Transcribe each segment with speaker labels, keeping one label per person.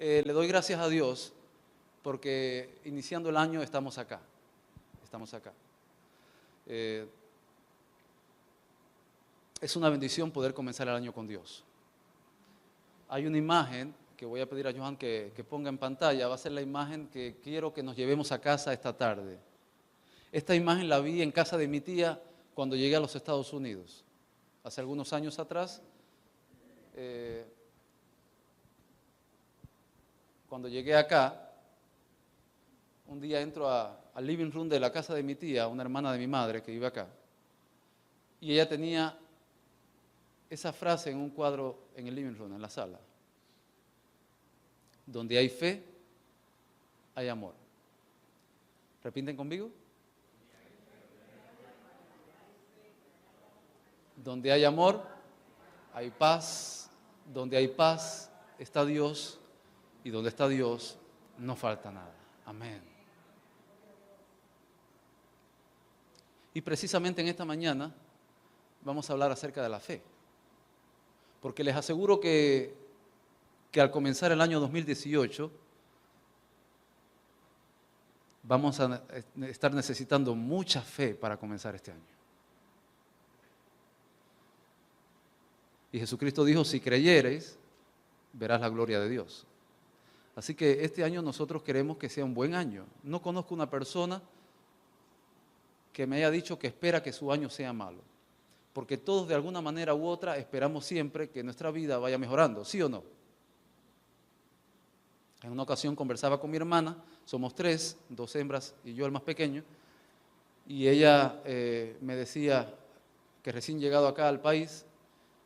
Speaker 1: le doy gracias a Dios porque iniciando el año estamos acá. Estamos acá. Es una bendición poder comenzar el año con Dios. Hay una imagen que voy a pedir a Johan que ponga en pantalla, va a ser la imagen que quiero que nos llevemos a casa esta tarde. Esta imagen la vi en casa de mi tía cuando llegué a los Estados Unidos, hace algunos años atrás. Cuando llegué acá, un día entro al living room de la casa de mi tía, una hermana de mi madre que vive acá, y ella tenía esa frase en un cuadro en el living room, en la sala. Donde hay fe, hay amor. ¿Repiten conmigo? Donde hay amor, hay paz. Donde hay paz, está Dios. Y donde está Dios, no falta nada. Amén. Y precisamente en esta mañana vamos a hablar acerca de la fe. Porque les aseguro que al comenzar el año 2018 vamos a estar necesitando mucha fe para comenzar este año. Y Jesucristo dijo, si creyereis, verás la gloria de Dios. Así que este año nosotros queremos que sea un buen año. No conozco una persona que me haya dicho que espera que su año sea malo. Porque todos de alguna manera u otra esperamos siempre que nuestra vida vaya mejorando, ¿sí o no? En una ocasión conversaba con mi hermana, somos 3, 2 hembras y yo el más pequeño, y ella me decía que recién llegado acá al país,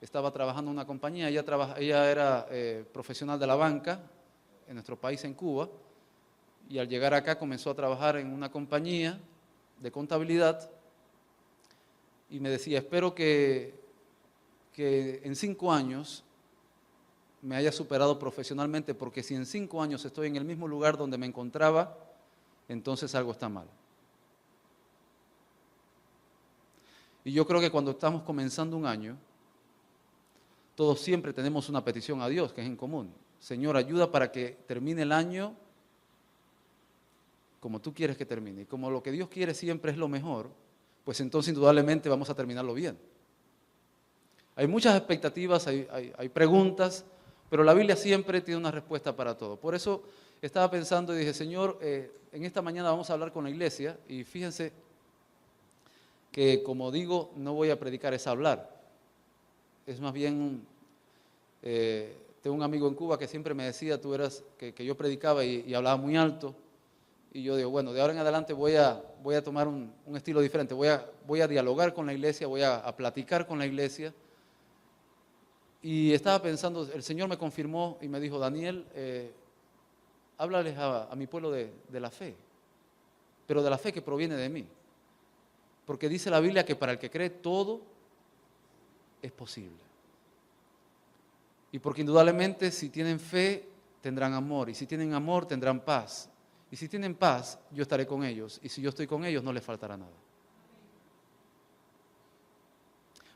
Speaker 1: estaba trabajando en una compañía, ella era profesional de la banca en nuestro país, en Cuba, y al llegar acá comenzó a trabajar en una compañía de contabilidad, y me decía, espero que en 5 años me haya superado profesionalmente, porque si en 5 años estoy en el mismo lugar donde me encontraba, entonces algo está mal. Y yo creo que cuando estamos comenzando un año, todos siempre tenemos una petición a Dios, que es en común. Señor, ayuda para que termine el año como tú quieres que termine. Y como lo que Dios quiere siempre es lo mejor, pues entonces indudablemente vamos a terminarlo bien. Hay muchas expectativas, hay preguntas, pero la Biblia siempre tiene una respuesta para todo. Por eso estaba pensando y dije, Señor, en esta mañana vamos a hablar con la iglesia y fíjense que, como digo, no voy a predicar, es hablar. Es más bien, tengo un amigo en Cuba que siempre me decía, tú eras, que yo predicaba y hablaba muy alto. Y yo digo, bueno, de ahora en adelante voy a tomar un estilo diferente, voy a dialogar con la iglesia, voy a platicar con la iglesia. Y estaba pensando, el Señor me confirmó y me dijo, Daniel, háblales a mi pueblo de la fe, pero de la fe que proviene de mí. Porque dice la Biblia que para el que cree todo es posible. Y porque indudablemente si tienen fe tendrán amor, y si tienen amor tendrán paz. Y si tienen paz, yo estaré con ellos, y si yo estoy con ellos no les faltará nada.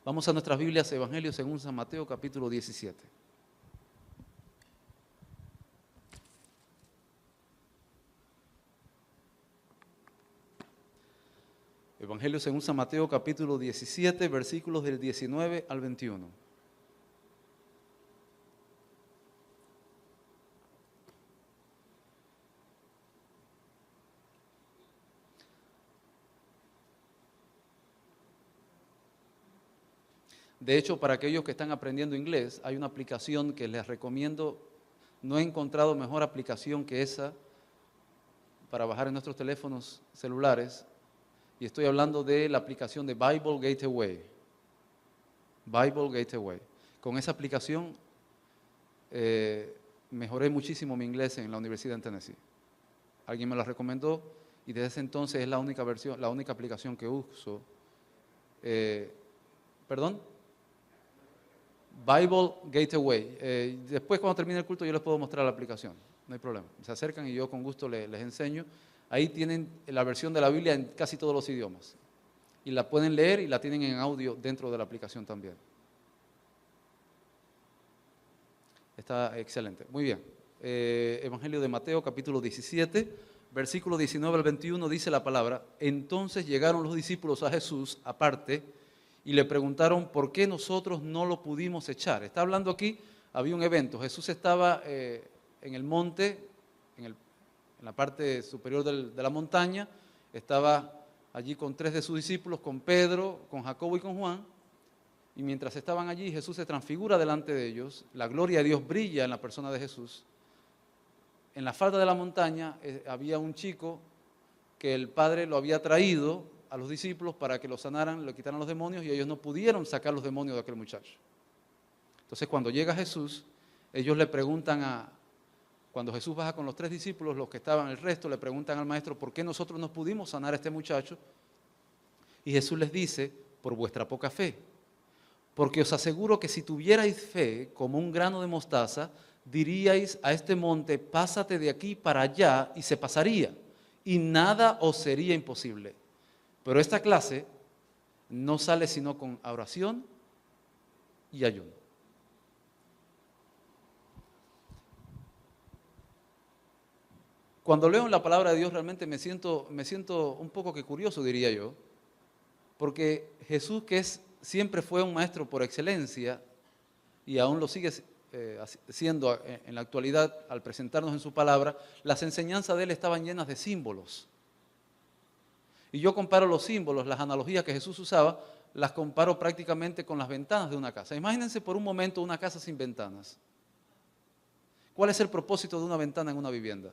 Speaker 1: Vamos a nuestras Biblias, Evangelio según San Mateo, capítulo 17. Evangelio según San Mateo, capítulo 17, versículos del 19 al 21. De hecho, para aquellos que están aprendiendo inglés, hay una aplicación que les recomiendo. No he encontrado mejor aplicación que esa para bajar en nuestros teléfonos celulares. Y estoy hablando de la aplicación de Bible Gateway. Bible Gateway. Con esa aplicación mejoré muchísimo mi inglés en la Universidad en Tennessee. Alguien me la recomendó y desde ese entonces es la única versión, la única aplicación que uso. ¿Perdón? Bible Gateway. Después cuando termine el culto yo les puedo mostrar la aplicación, no hay problema. Se acercan y yo con gusto les enseño. Ahí tienen la versión de la Biblia en casi todos los idiomas. Y la pueden leer y la tienen en audio dentro de la aplicación también. Está excelente. Muy bien. Evangelio de Mateo, capítulo 17, versículo 19 al 21, dice la palabra: entonces llegaron los discípulos a Jesús aparte y le preguntaron por qué nosotros no lo pudimos echar. Está hablando aquí, había un evento, Jesús estaba en el monte, en la parte superior de la montaña, estaba allí con 3 de sus discípulos, con Pedro, con Jacobo y con Juan, y mientras estaban allí Jesús se transfigura delante de ellos, la gloria de Dios brilla en la persona de Jesús. En la falda de la montaña había un chico que el padre lo había traído a los discípulos para que lo sanaran, le quitaran los demonios, y ellos no pudieron sacar los demonios de aquel muchacho. Entonces cuando llega Jesús, ellos le preguntan cuando Jesús baja con los 3 discípulos, los que estaban, el resto, le preguntan al maestro, ¿por qué nosotros no pudimos sanar a este muchacho? Y Jesús les dice, por vuestra poca fe. Porque os aseguro que si tuvierais fe como un grano de mostaza, diríais a este monte, pásate de aquí para allá, y se pasaría, y nada os sería imposible. Pero esta clase no sale sino con oración y ayuno. Cuando leo la palabra de Dios realmente me siento un poco que curioso, diría yo, porque Jesús, que siempre fue un maestro por excelencia y aún lo sigue siendo en la actualidad al presentarnos en su palabra, las enseñanzas de él estaban llenas de símbolos. Y yo comparo los símbolos, las analogías que Jesús usaba, las comparo prácticamente con las ventanas de una casa. Imagínense por un momento una casa sin ventanas. ¿Cuál es el propósito de una ventana en una vivienda?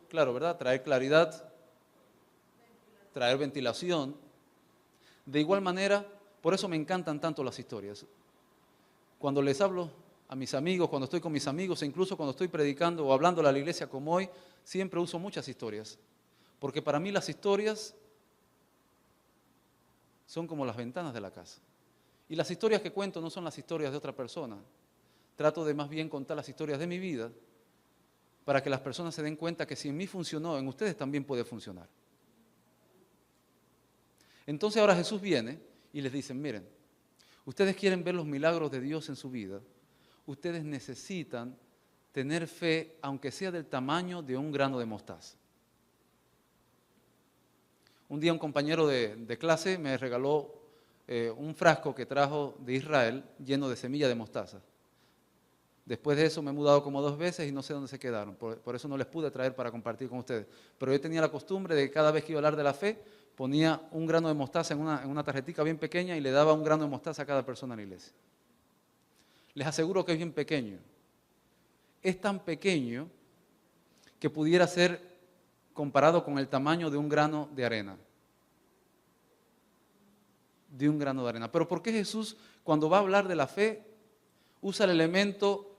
Speaker 1: Claro, ¿verdad? Traer claridad, traer ventilación. De igual manera, por eso me encantan tanto las historias. Cuando les hablo a mis amigos, cuando estoy con mis amigos, e incluso cuando estoy predicando o hablando a la iglesia como hoy, siempre uso muchas historias. Porque para mí las historias son como las ventanas de la casa. Y las historias que cuento no son las historias de otra persona. Trato de más bien contar las historias de mi vida para que las personas se den cuenta que si en mí funcionó, en ustedes también puede funcionar. Entonces ahora Jesús viene y les dice, miren, ustedes quieren ver los milagros de Dios en su vida, ustedes necesitan tener fe, aunque sea del tamaño de un grano de mostaza. Un día un compañero de clase me regaló un frasco que trajo de Israel lleno de semilla de mostaza. Después de eso me he mudado como 2 veces y no sé dónde se quedaron, por eso no les pude traer para compartir con ustedes. Pero yo tenía la costumbre de que cada vez que iba a hablar de la fe, ponía un grano de mostaza en una tarjetita bien pequeña y le daba un grano de mostaza a cada persona en la iglesia. Les aseguro que es bien pequeño. Es tan pequeño que pudiera ser comparado con el tamaño de un grano de arena. De un grano de arena. Pero ¿por qué Jesús, cuando va a hablar de la fe, usa el elemento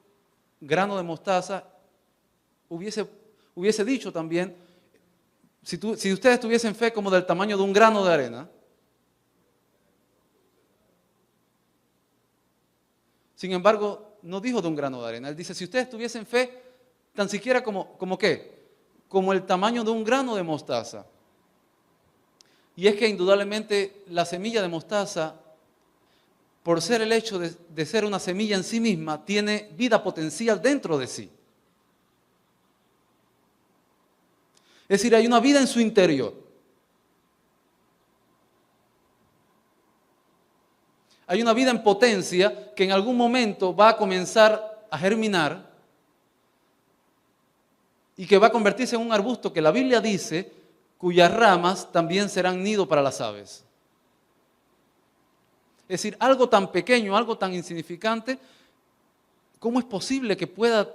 Speaker 1: grano de mostaza? Hubiese dicho también, si ustedes tuviesen fe como del tamaño de un grano de arena, sin embargo, no dijo de un grano de arena. Él dice, si ustedes tuviesen fe, tan siquiera como ¿qué? Como el tamaño de un grano de mostaza. Y es que indudablemente la semilla de mostaza, por ser el hecho de ser una semilla en sí misma, tiene vida potencial dentro de sí. Es decir, hay una vida en su interior. Hay una vida en potencia que en algún momento va a comenzar a germinar y que va a convertirse en un arbusto que la Biblia dice, cuyas ramas también serán nido para las aves. Es decir, algo tan pequeño, algo tan insignificante, ¿cómo es posible que pueda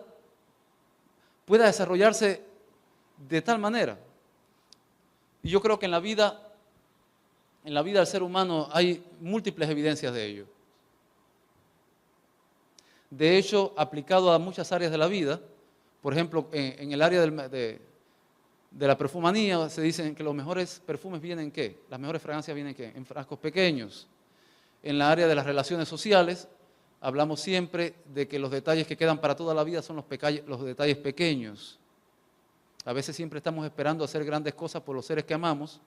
Speaker 1: desarrollarse de tal manera? Y yo creo que en la vida del ser humano hay múltiples evidencias de ello. De hecho, aplicado a muchas áreas de la vida, por ejemplo, en el área de la perfumanía, se dice que los mejores perfumes vienen ¿en qué? Las mejores fragancias vienen ¿en qué? En frascos pequeños. En la área de las relaciones sociales, hablamos siempre de que los detalles que quedan para toda la vida son los detalles pequeños. A veces siempre estamos esperando hacer grandes cosas por los seres que amamos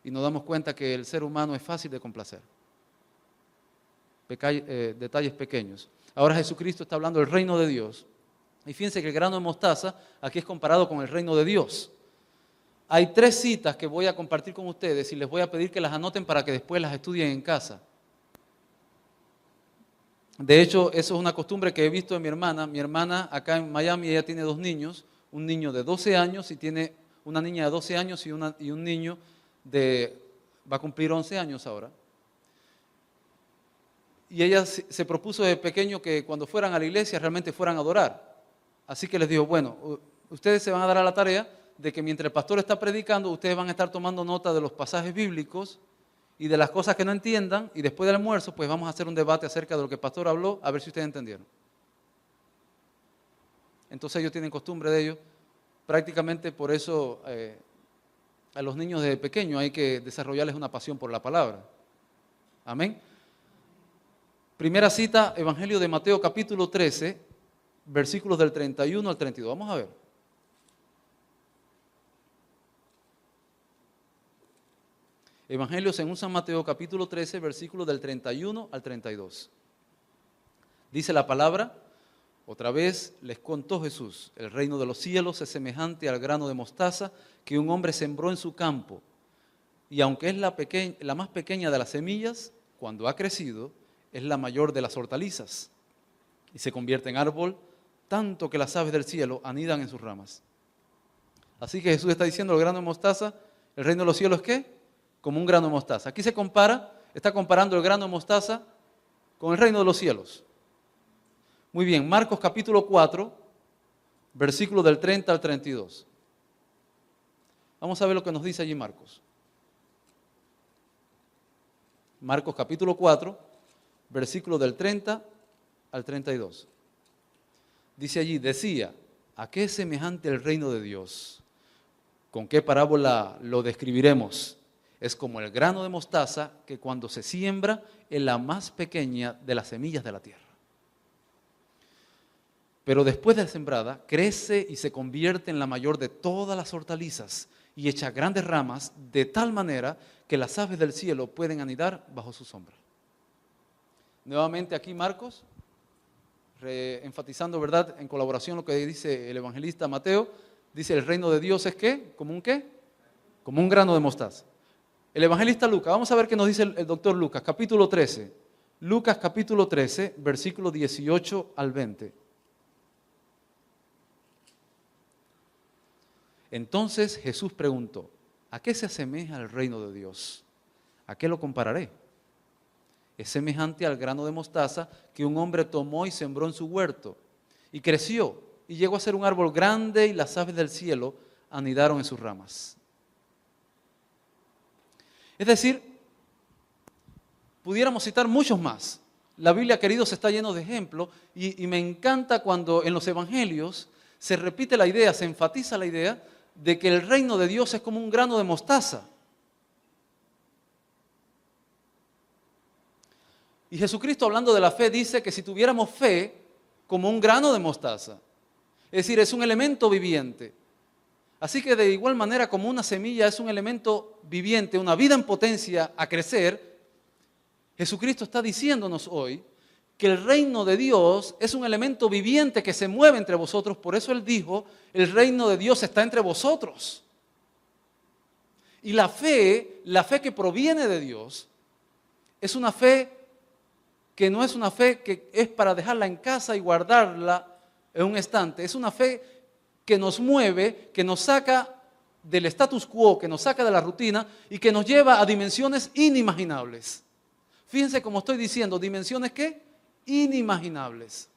Speaker 1: y nos damos cuenta que el ser humano es fácil de complacer. detalles pequeños. Ahora Jesucristo está hablando del reino de Dios. Y fíjense que el grano de mostaza aquí es comparado con el reino de Dios. Hay 3 citas que voy a compartir con ustedes y les voy a pedir que las anoten para que después las estudien en casa. De hecho, eso es una costumbre que he visto en mi hermana. Mi hermana acá en Miami, ella tiene 2 niños, un niño de 12 años y tiene una niña de 12 años y un niño va a cumplir 11 años ahora. Y ella se propuso de pequeño que cuando fueran a la iglesia realmente fueran a adorar. Así que les dijo, bueno, ustedes se van a dar a la tarea de que mientras el pastor está predicando, ustedes van a estar tomando nota de los pasajes bíblicos y de las cosas que no entiendan, y después del almuerzo, pues vamos a hacer un debate acerca de lo que el pastor habló, a ver si ustedes entendieron. Entonces ellos tienen costumbre de ello. Prácticamente por eso a los niños desde pequeños hay que desarrollarles una pasión por la palabra. Amén. Primera cita, Evangelio de Mateo capítulo 13, versículos del 31 al 32. Vamos a ver. Evangelio según San Mateo capítulo 13, versículos del 31 al 32. Dice la palabra, otra vez les contó Jesús, el reino de los cielos es semejante al grano de mostaza que un hombre sembró en su campo. Y aunque es la más pequeña de las semillas, cuando ha crecido, es la mayor de las hortalizas. Y se convierte en árbol, tanto que las aves del cielo anidan en sus ramas. Así que Jesús está diciendo, el grano de mostaza, el reino de los cielos, ¿qué? Como un grano de mostaza. Aquí está comparando el grano de mostaza con el reino de los cielos. Muy bien, Marcos capítulo 4, versículo del 30 al 32. Vamos a ver lo que nos dice allí Marcos. Marcos capítulo 4, versículo del 30 al 32. Dice allí, decía, ¿a qué es semejante el reino de Dios? ¿Con qué parábola lo describiremos? Es como el grano de mostaza que cuando se siembra es la más pequeña de las semillas de la tierra. Pero después de sembrada, crece y se convierte en la mayor de todas las hortalizas y echa grandes ramas de tal manera que las aves del cielo pueden anidar bajo su sombra. Nuevamente aquí Marcos, enfatizando, ¿verdad?, en colaboración lo que dice el evangelista Mateo, dice el reino de Dios es ¿qué? ¿Como un qué? Como un grano de mostaza. El evangelista Lucas, vamos a ver qué nos dice el doctor Lucas, capítulo 13. Lucas capítulo 13, versículo 18 al 20. Entonces Jesús preguntó, ¿a qué se asemeja el reino de Dios? ¿A qué lo compararé? Es semejante al grano de mostaza que un hombre tomó y sembró en su huerto, y creció, y llegó a ser un árbol grande, y las aves del cielo anidaron en sus ramas. Es decir, pudiéramos citar muchos más. La Biblia, queridos, está lleno de ejemplos, y me encanta cuando en los evangelios se repite la idea, se enfatiza la idea de que el reino de Dios es como un grano de mostaza. Y Jesucristo, hablando de la fe, dice que si tuviéramos fe como un grano de mostaza, es decir, es un elemento viviente. Así que de igual manera como una semilla es un elemento viviente, una vida en potencia a crecer, Jesucristo está diciéndonos hoy que el reino de Dios es un elemento viviente que se mueve entre vosotros. Por eso Él dijo, el reino de Dios está entre vosotros. Y la fe que proviene de Dios, es una fe que no es una fe que es para dejarla en casa y guardarla en un estante. Es una fe que nos mueve, que nos saca del status quo, que nos saca de la rutina y que nos lleva a dimensiones inimaginables. Fíjense cómo estoy diciendo, dimensiones ¿qué? Inimaginables.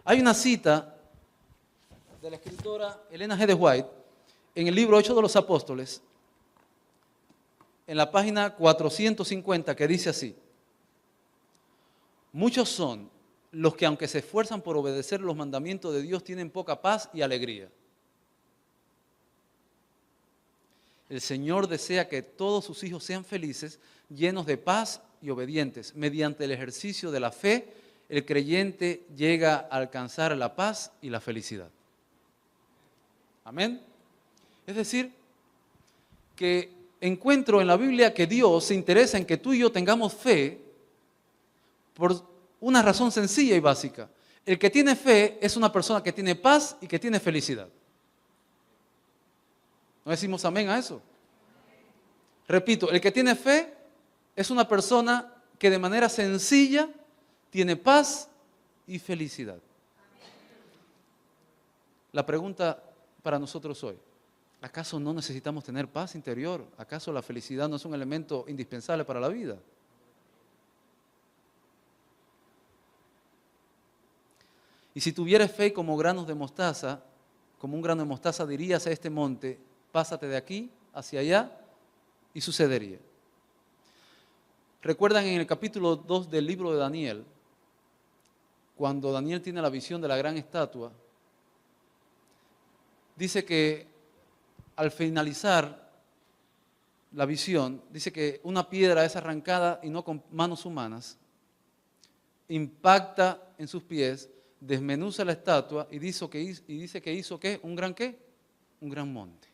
Speaker 1: Hay una cita de la escritora Elena G. de White en el libro Hechos de los Apóstoles, en la página 450, que dice así: muchos son los que, aunque se esfuerzan por obedecer los mandamientos de Dios, tienen poca paz y alegría. El Señor desea que todos sus hijos sean felices, llenos de paz y obedientes. Mediante el ejercicio de la fe, el creyente llega a alcanzar la paz y la felicidad. Amén. Es decir, que encuentro en la Biblia que Dios se interesa en que tú y yo tengamos fe por una razón sencilla y básica. El que tiene fe es una persona que tiene paz y que tiene felicidad. ¿No decimos amén a eso? Repito, el que tiene fe es una persona que de manera sencilla tiene paz y felicidad. La pregunta para nosotros hoy: ¿acaso no necesitamos tener paz interior? ¿Acaso la felicidad no es un elemento indispensable para la vida? Y si tuvieras fe como granos de mostaza, como un grano de mostaza, dirías a este monte: pásate de aquí hacia allá, y sucedería. ¿Recuerdan en el capítulo 2 del libro de Daniel, cuando Daniel tiene la visión de la gran estatua? Dice que al finalizar la visión, dice que una piedra es arrancada y no con manos humanas, impacta en sus pies, desmenuza la estatua y dice que hizo ¿qué? ¿Un gran qué? Un gran monte.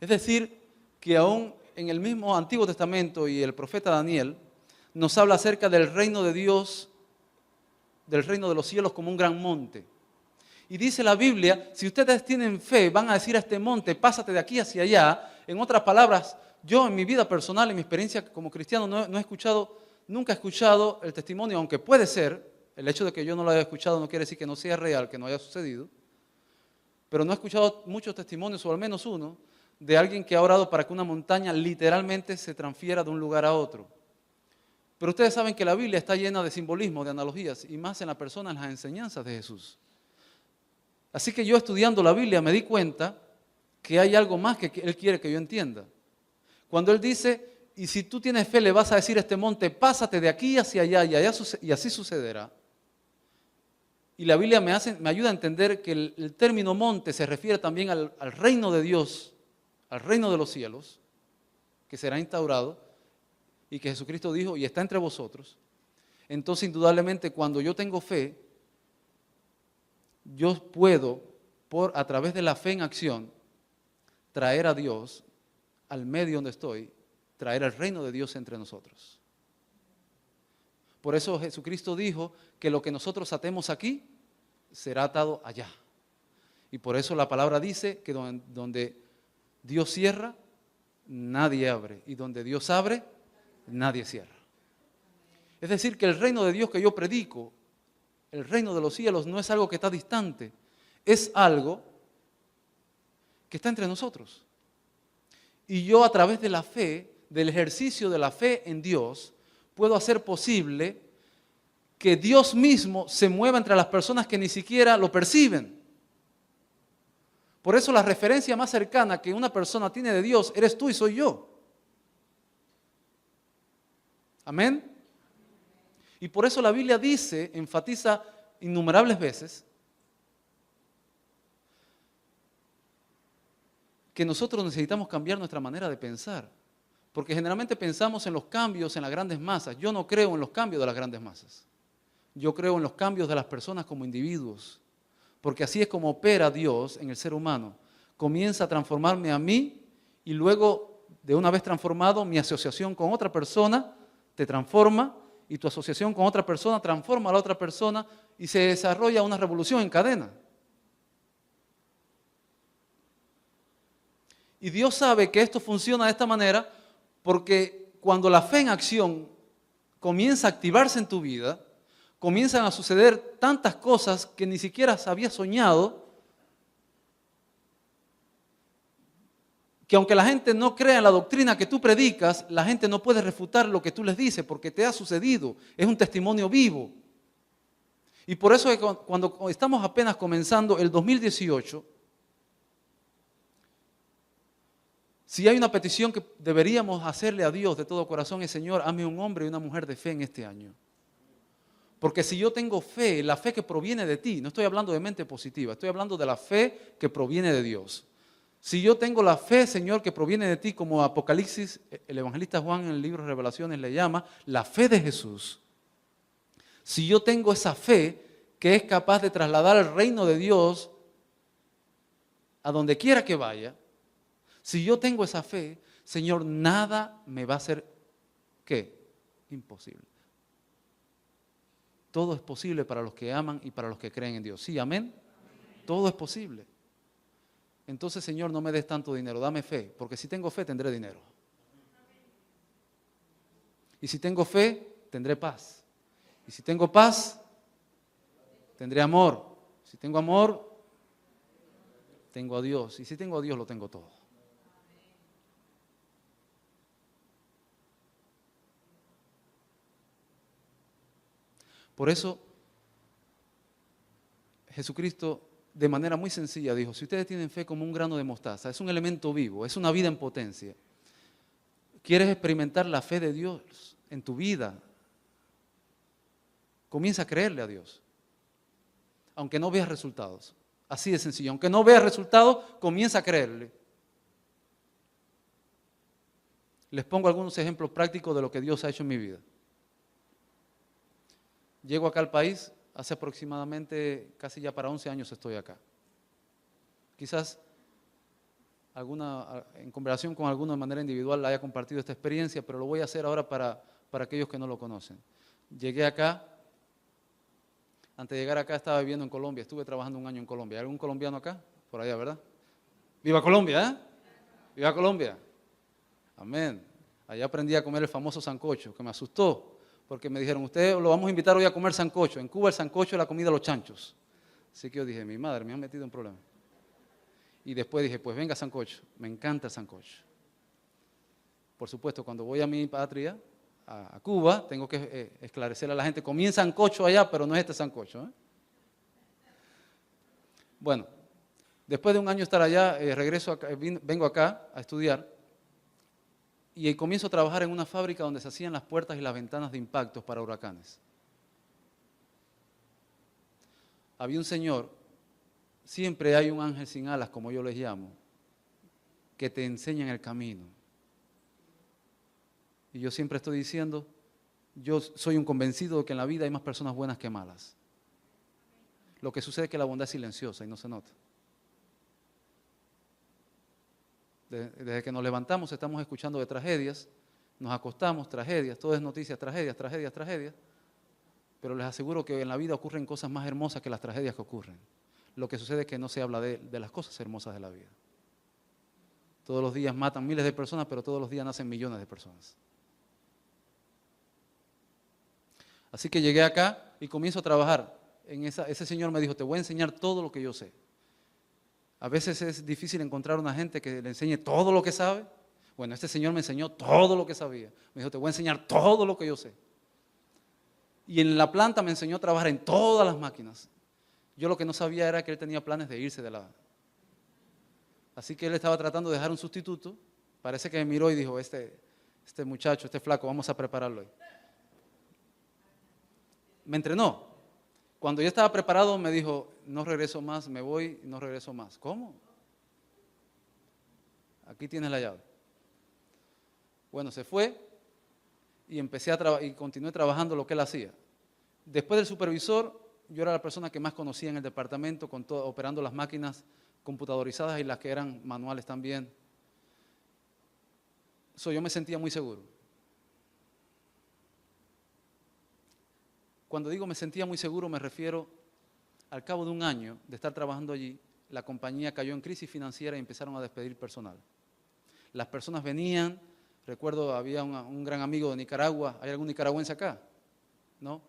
Speaker 1: Es decir, que aún en el mismo Antiguo Testamento y el profeta Daniel nos habla acerca del reino de Dios, del reino de los cielos como un gran monte. Y dice la Biblia, si ustedes tienen fe, van a decir a este monte: pásate de aquí hacia allá. En otras palabras, yo en mi vida personal, en mi experiencia como cristiano, nunca he escuchado el testimonio, aunque puede ser, el hecho de que yo no lo haya escuchado no quiere decir que no sea real, que no haya sucedido, pero no he escuchado muchos testimonios, o al menos uno, de alguien que ha orado para que una montaña literalmente se transfiera de un lugar a otro. Pero ustedes saben que la Biblia está llena de simbolismo, de analogías, y más en la persona, en las enseñanzas de Jesús. Así que yo, estudiando la Biblia, me di cuenta que hay algo más que Él quiere que yo entienda. Cuando Él dice: y si tú tienes fe, le vas a decir a este monte: pásate de aquí hacia allá, y así sucederá. Y la Biblia me ayuda a entender que el término monte se refiere también al reino de Dios, al reino de los cielos, que será instaurado, y que Jesucristo dijo: y está entre vosotros. Entonces, indudablemente, cuando yo tengo fe, yo puedo, a través de la fe en acción, traer a Dios al medio donde estoy, traer el reino de Dios entre nosotros. Por eso Jesucristo dijo que lo que nosotros atemos aquí será atado allá. Y por eso la palabra dice que donde Dios cierra, nadie abre. Y donde Dios abre, nadie cierra. Es decir, que el reino de Dios que yo predico, el reino de los cielos, no es algo que está distante, es algo que está entre nosotros. Y yo, a través de la fe, del ejercicio de la fe en Dios, puedo hacer posible que Dios mismo se mueva entre las personas que ni siquiera lo perciben. Por eso la referencia más cercana que una persona tiene de Dios eres tú y soy yo. Amén. Y por eso la Biblia dice, enfatiza innumerables veces, que nosotros necesitamos cambiar nuestra manera de pensar. Porque generalmente pensamos en los cambios en las grandes masas. Yo no creo en los cambios de las grandes masas. Yo creo en los cambios de las personas como individuos. Porque así es como opera Dios en el ser humano. Comienza a transformarme a mí y luego, de una vez transformado, mi asociación con otra persona te transforma y tu asociación con otra persona transforma a la otra persona y se desarrolla una revolución en cadena. Y Dios sabe que esto funciona de esta manera porque cuando la fe en acción comienza a activarse en tu vida, comienzan a suceder tantas cosas que ni siquiera habías soñado, que aunque la gente no crea en la doctrina que tú predicas, la gente no puede refutar lo que tú les dices porque te ha sucedido, es un testimonio vivo. Y por eso es que cuando estamos apenas comenzando el 2018, si hay una petición que deberíamos hacerle a Dios de todo corazón es: Señor, hazme un hombre y una mujer de fe en este año. Porque si yo tengo fe, la fe que proviene de ti, no estoy hablando de mente positiva, estoy hablando de la fe que proviene de Dios. Si yo tengo la fe, Señor, que proviene de ti, como Apocalipsis, el evangelista Juan en el libro de Revelaciones le llama, la fe de Jesús. Si yo tengo esa fe que es capaz de trasladar el reino de Dios a donde quiera que vaya, Si yo tengo esa fe, Señor, nada me va a hacer, ¿qué? Imposible. Todo es posible para los que aman y para los que creen en Dios. Sí, amén. Todo es posible. Entonces, Señor, no me des tanto dinero, dame fe, porque si tengo fe tendré dinero. Y si tengo fe, tendré paz. Y si tengo paz, tendré amor. Si tengo amor, tengo a Dios. Y si tengo a Dios, lo tengo todo. Por eso, Jesucristo, de manera muy sencilla, dijo, si ustedes tienen fe como un grano de mostaza, es un elemento vivo, es una vida en potencia. ¿Quieres experimentar la fe de Dios en tu vida? Comienza a creerle a Dios, aunque no veas resultados. Así de sencillo, aunque no veas resultados, comienza a creerle. Les pongo algunos ejemplos prácticos de lo que Dios ha hecho en mi vida. Llego acá al país, hace aproximadamente casi ya para 11 años estoy acá. Quizás en conversación con alguno de manera individual haya compartido esta experiencia, pero lo voy a hacer ahora para aquellos que no lo conocen. Llegué acá, antes de llegar acá estaba viviendo en Colombia, estuve trabajando un año en Colombia. ¿Hay algún colombiano acá? Por allá, ¿verdad? ¡Viva Colombia! ¿Eh? ¡Viva Colombia! Amén. Allá aprendí a comer el famoso sancocho, que me asustó, porque me dijeron, usted lo vamos a invitar hoy a comer sancocho. En Cuba el sancocho es la comida de los chanchos. Así que yo dije, mi madre, me han metido en problemas. Y después dije, pues venga sancocho, me encanta el sancocho. Por supuesto, cuando voy a mi patria, a Cuba, tengo que esclarecer a la gente, comí sancocho allá, pero no es este sancocho. ¿Eh? Bueno, después de un año estar allá, regreso acá, vengo acá a estudiar y comienzo a trabajar en una fábrica donde se hacían las puertas y las ventanas de impactos para huracanes. Había un señor, siempre hay un ángel sin alas, como yo les llamo, que te enseña en el camino. Y yo siempre estoy diciendo, yo soy un convencido de que en la vida hay más personas buenas que malas. Lo que sucede es que la bondad es silenciosa y no se nota. Desde que nos levantamos estamos escuchando de tragedias, nos acostamos, tragedias, todo es noticias, tragedias, tragedias, tragedias. Pero les aseguro que en la vida ocurren cosas más hermosas que las tragedias que ocurren. Lo que sucede es que no se habla de las cosas hermosas de la vida. Todos los días matan miles de personas, pero todos los días nacen millones de personas. Así que llegué acá y comienzo a trabajar. Ese señor me dijo, te voy a enseñar todo lo que yo sé. A veces es difícil encontrar una gente que le enseñe todo lo que sabe. Bueno, este señor me enseñó todo lo que sabía. Me dijo, te voy a enseñar todo lo que yo sé. Y en la planta me enseñó a trabajar en todas las máquinas. Yo lo que no sabía era que él tenía planes de irse de la... Así que él estaba tratando de dejar un sustituto. Parece que me miró y dijo, este muchacho, este flaco, vamos a prepararlo hoy. Me entrenó. Cuando yo estaba preparado me dijo, no regreso más, me voy y no regreso más. ¿Cómo? Aquí tienes la llave. Bueno, se fue y empecé y continué trabajando lo que él hacía. Después del supervisor, yo era la persona que más conocía en el departamento, operando las máquinas computadorizadas y las que eran manuales también. Yo me sentía muy seguro. Cuando digo me sentía muy seguro, me refiero al cabo de un año de estar trabajando allí, la compañía cayó en crisis financiera y empezaron a despedir personal. Las personas venían, recuerdo había un gran amigo de Nicaragua, ¿hay algún nicaragüense acá? ¿No?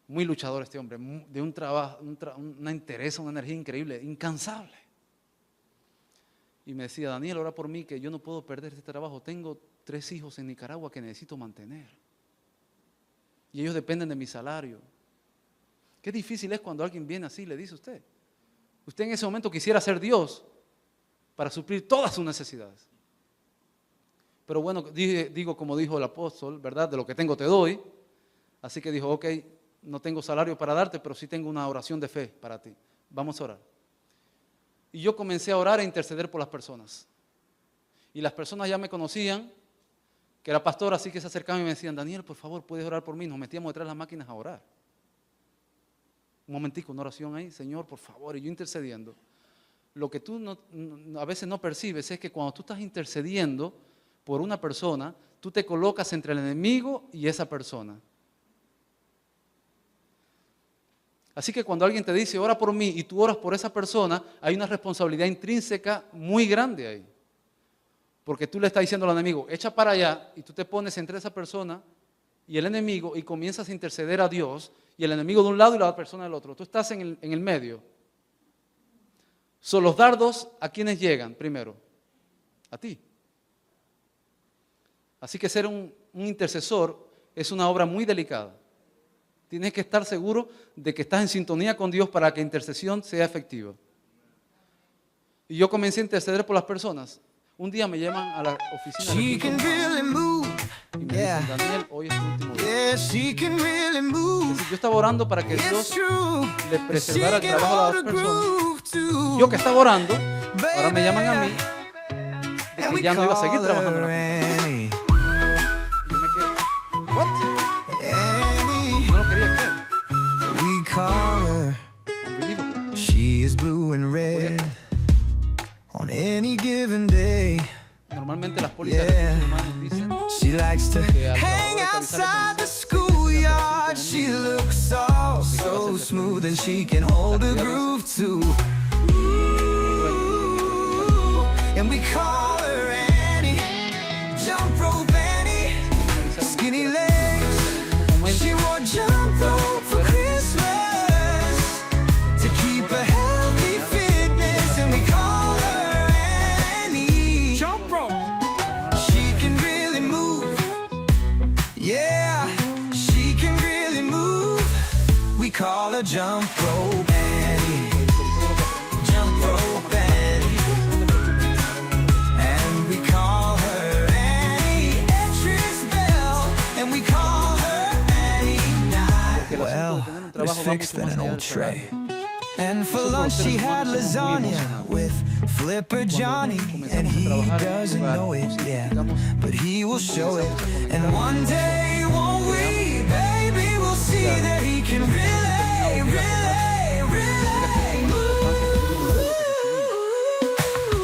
Speaker 1: Muy luchador este hombre, de un trabajo, una entereza, una energía increíble, incansable. Y me decía, Daniel, ora por mí que yo no puedo perder este trabajo, tengo 3 hijos en Nicaragua que necesito mantener. Y ellos dependen de mi salario. Qué difícil es cuando alguien viene así y le dice a usted. Usted en ese momento quisiera ser Dios para suplir todas sus necesidades. Pero bueno, digo como dijo el apóstol, ¿verdad? De lo que tengo te doy. Así que dijo, ok, no tengo salario para darte, pero sí tengo una oración de fe para ti. Vamos a orar. Y yo comencé a orar e interceder por las personas. Y las personas ya me conocían, que era pastor, así que se acercaban y me decían, Daniel, por favor, ¿puedes orar por mí? Nos metíamos detrás de las máquinas a orar. Un momentico, una oración ahí, Señor, por favor, y yo intercediendo. lo que tú a veces no percibes es que cuando tú estás intercediendo por una persona, tú te colocas entre el enemigo y esa persona. Así que cuando alguien te dice, ora por mí, y tú oras por esa persona, hay una responsabilidad intrínseca muy grande ahí. Porque tú le estás diciendo al enemigo, echa para allá, y tú te pones entre esa persona y el enemigo, y comienzas a interceder a Dios, y el enemigo de un lado y la persona del otro. Tú estás en el medio. Son los dardos, ¿a quiénes llegan primero? A ti. Así que ser un intercesor es una obra muy delicada. Tienes que estar seguro de que estás en sintonía con Dios para que la intercesión sea efectiva. Y yo comencé a interceder por las personas. Un día me llaman a la oficina de recursos humanos y me dicen, Daniel, hoy es tu último día. Es decir, yo estaba orando para que Dios le preservara el trabajo a las personas. Yo que estaba orando, ahora me llaman a mí de que ya no iba a seguir trabajando en la compañía. Y yo me quedé, ¿what? No lo quería creer. Unbelievable.
Speaker 2: She is blue and red on any given day.
Speaker 1: Normalmente las pólizas de recursos humanos dicen
Speaker 2: She likes to
Speaker 1: que al
Speaker 2: hang
Speaker 1: trabajador
Speaker 2: outside the
Speaker 1: hay
Speaker 2: schoolyard. She looks all so smooth and she can hold a groove too. Ooh, and we call her Annie, jump rope Annie, skinny legs. She wore jump rope for Christmas to keep a healthy fitness, and we call her Annie. Jump rope. She can really move. Yeah, she can really move. We call her jump rope Annie. Jump rope Annie. And we call her Annie. Etris Bell. And we call her Annie Knight. Well, let's fix that an old tray. And for lunch she had lasagna with Flipper Johnny. And he doesn't know it, yeah, but he will show it. And one day, won't we, baby, we'll see that he can really, really, really move.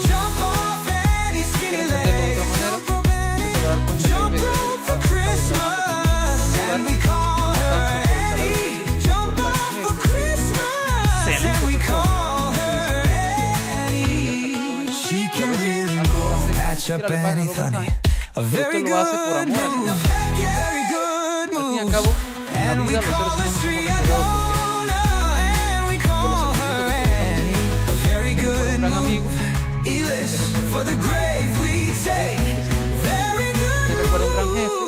Speaker 2: Jump off Annie's skinny legs. Jump rope Annie. Jump rope for Christmas. And we call her Annie. Jump off for Christmas. And we call her Annie. She can really move. Patch up Annie's honey. A very good move. Very good move. And we call her Triadona. And we call her Annie. A very good move. Elish for the grave we take. Very good move.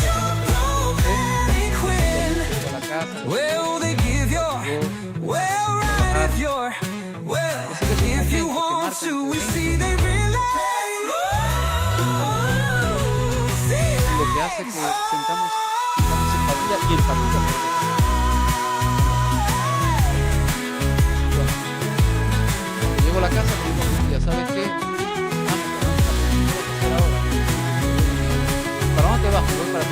Speaker 2: Jump Annie Quinn. Well, they give your well right if you're well if you want to. We see they really
Speaker 1: lo que hace que sentamos en familia y en familia. Cuando llego a la casa, me digo a mi tía, ¿sabes qué? ¿Para dónde te vas? Voy para ti.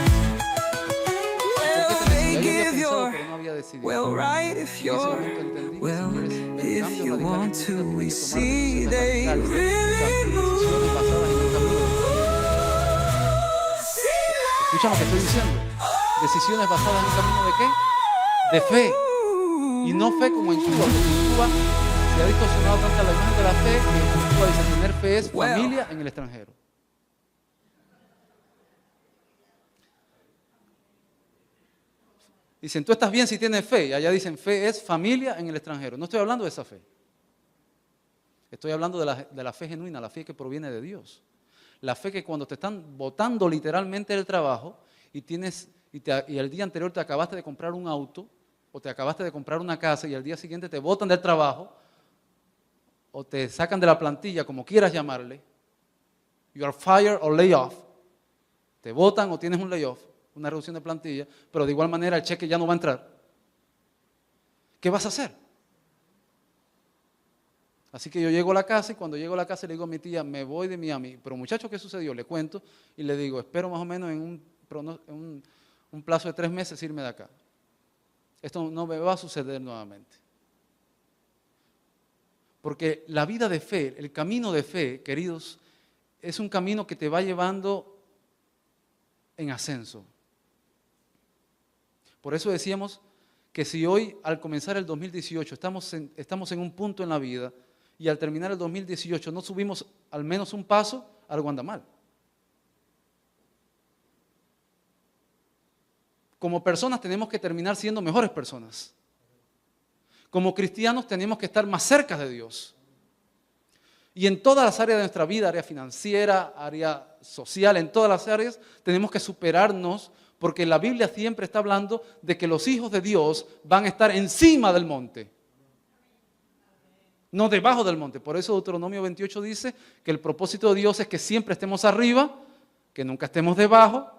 Speaker 2: well right if you're well if you want to. We see they really move.
Speaker 1: Escucha lo que estoy diciendo. Decisiones basadas en un camino de qué? De fe. Y no fe como en Cuba, porque en Cuba se ha distorsionado tanto la imagen de la fe que en Cuba dice tener fe es familia en el extranjero. Dicen, tú estás bien si tienes fe. Y allá dicen, fe es familia en el extranjero. No estoy hablando de esa fe. Estoy hablando de la fe genuina, la fe que proviene de Dios. La fe que cuando te están botando literalmente del trabajo y el día anterior te acabaste de comprar un auto o te acabaste de comprar una casa y al día siguiente te botan del trabajo o te sacan de la plantilla, como quieras llamarle, you are fired or lay off, te botan o tienes un layoff, una reducción de plantilla, pero de igual manera el cheque ya no va a entrar. ¿Qué vas a hacer? Así que yo llego a la casa y cuando llego a la casa le digo a mi tía, me voy de Miami. Pero muchacho, ¿qué sucedió? Le cuento y le digo, espero más o menos en un plazo de 3 meses irme de acá. Esto no me va a suceder nuevamente. Porque la vida de fe, el camino de fe, queridos, es un camino que te va llevando en ascenso. Por eso decíamos que si hoy, al comenzar el 2018, estamos en un punto en la vida y al terminar el 2018 no subimos al menos un paso, algo anda mal. Como personas tenemos que terminar siendo mejores personas. Como cristianos tenemos que estar más cerca de Dios. Y en todas las áreas de nuestra vida, área financiera, área social, en todas las áreas, tenemos que superarnos porque la Biblia siempre está hablando de que los hijos de Dios van a estar encima del monte, no debajo del monte. Por eso Deuteronomio 28 dice que el propósito de Dios es que siempre estemos arriba, que nunca estemos debajo,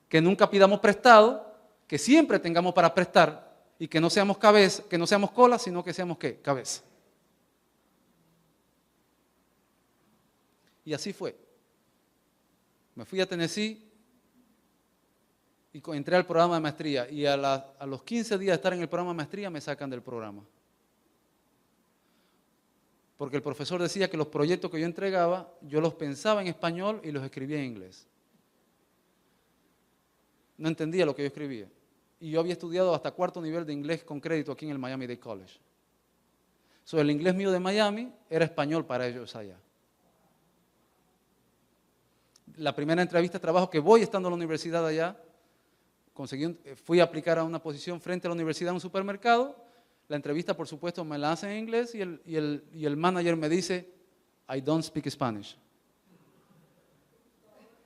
Speaker 1: que nunca pidamos prestado, que siempre tengamos para prestar y que no seamos cabeza, que no seamos cola, sino que seamos ¿qué? Cabeza. Y así fue. Me fui a Tennessee y entré al programa de maestría y a los 15 días de estar en el programa de maestría me sacan del programa. Porque el profesor decía que los proyectos que yo entregaba, yo los pensaba en español y los escribía en inglés. No entendía lo que yo escribía. Y yo había estudiado hasta 4º nivel de inglés con crédito aquí en el Miami-Dade College. So, el inglés mío de Miami era español para ellos allá. La primera entrevista de trabajo que voy estando en la universidad allá, fui a aplicar a una posición frente a la universidad en un supermercado. La entrevista, por supuesto, me la hacen en inglés y el manager me dice, I don't speak Spanish.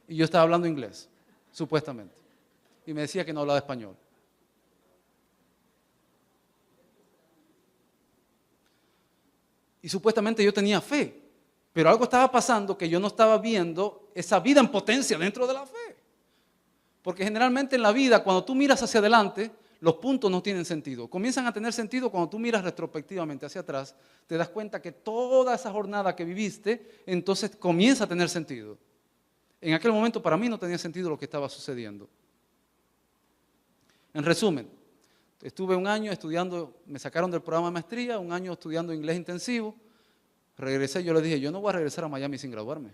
Speaker 1: Y yo estaba hablando inglés, supuestamente. Y me decía que no hablaba español. Y supuestamente yo tenía fe, pero algo estaba pasando que yo no estaba viendo esa vida en potencia dentro de la fe. Porque generalmente en la vida, cuando tú miras hacia adelante, los puntos no tienen sentido. Comienzan a tener sentido cuando tú miras retrospectivamente hacia atrás, te das cuenta que toda esa jornada que viviste, entonces comienza a tener sentido. En aquel momento para mí no tenía sentido lo que estaba sucediendo. En resumen, estuve un año estudiando, me sacaron del programa de maestría, un año estudiando inglés intensivo, regresé, yo les dije, yo no voy a regresar a Miami sin graduarme.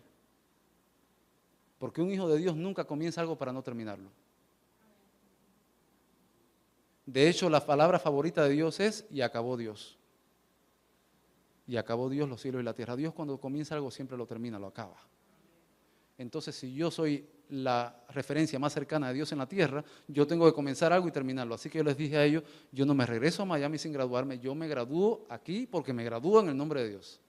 Speaker 1: Porque un hijo de Dios nunca comienza algo para no terminarlo. De hecho, la palabra favorita de Dios es, y acabó Dios. Y acabó Dios los cielos y la tierra. Dios cuando comienza algo siempre lo termina, lo acaba. Entonces, si yo soy la referencia más cercana de Dios en la tierra, yo tengo que comenzar algo y terminarlo. Así que yo les dije a ellos, yo no me regreso a Miami sin graduarme, yo me gradúo aquí porque me gradúo en el nombre de Dios.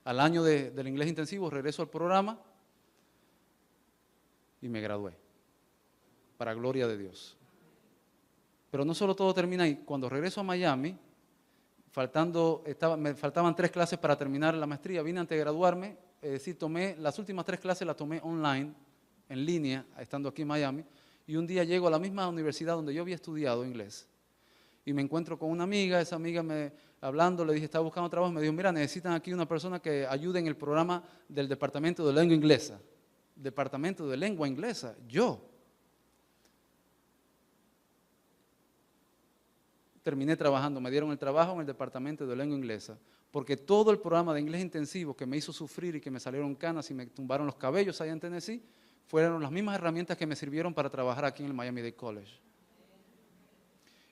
Speaker 1: Al año del inglés intensivo regreso al programa y me gradué, para gloria de Dios. Pero no solo todo termina ahí, cuando regreso a Miami, me faltaban 3 clases para terminar la maestría, vine antes de graduarme, es decir, tomé las últimas 3 clases las tomé online, en línea, estando aquí en Miami, y un día llego a la misma universidad donde yo había estudiado inglés, y me encuentro con una amiga, esa amiga hablando, le dije, estaba buscando trabajo, me dijo, mira, necesitan aquí una persona que ayude en el programa del Departamento de Lengua Inglesa. Departamento de Lengua Inglesa, yo. Terminé trabajando, me dieron el trabajo en el Departamento de Lengua Inglesa, porque todo el programa de inglés intensivo que me hizo sufrir y que me salieron canas y me tumbaron los cabellos allá en Tennessee, fueron las mismas herramientas que me sirvieron para trabajar aquí en el Miami-Dade College.